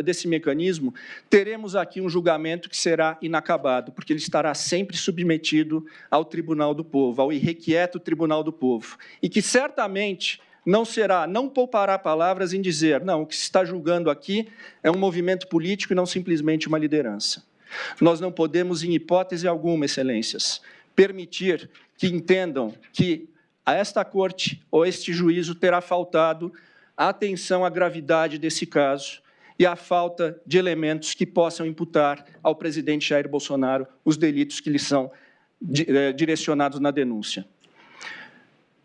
D: desse mecanismo, teremos aqui um julgamento que será inacabado, porque ele estará sempre submetido ao Tribunal do Povo, ao irrequieto Tribunal do Povo, e que certamente não poupará palavras em dizer, não, o que se está julgando aqui é um movimento político e não simplesmente uma liderança. Nós não podemos, em hipótese alguma, Excelências, permitir que entendam que a esta Corte ou este juízo terá faltado a atenção à gravidade desse caso e à falta de elementos que possam imputar ao presidente Jair Bolsonaro os delitos que lhe são direcionados na denúncia.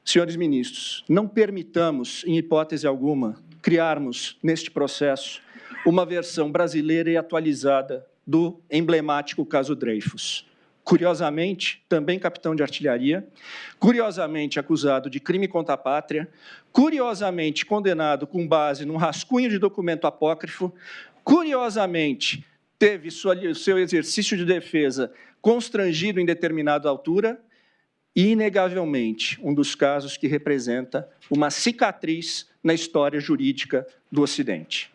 D: Senhores ministros, não permitamos, em hipótese alguma, criarmos, neste processo, uma versão brasileira e atualizada do emblemático caso Dreyfus. Curiosamente, também capitão de artilharia, curiosamente acusado de crime contra a pátria, curiosamente condenado com base num rascunho de documento apócrifo, curiosamente teve o seu exercício de defesa constrangido em determinada altura, e, inegavelmente, um dos casos que representa uma cicatriz na história jurídica do Ocidente.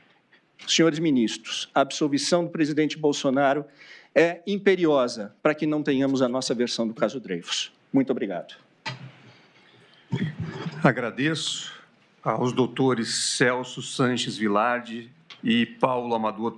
D: Senhores ministros, a absolvição do presidente Bolsonaro é imperiosa para que não tenhamos a nossa versão do caso Dreyfus. Muito obrigado.
A: Agradeço aos doutores Celso Sanches Vilardi e Paulo Amador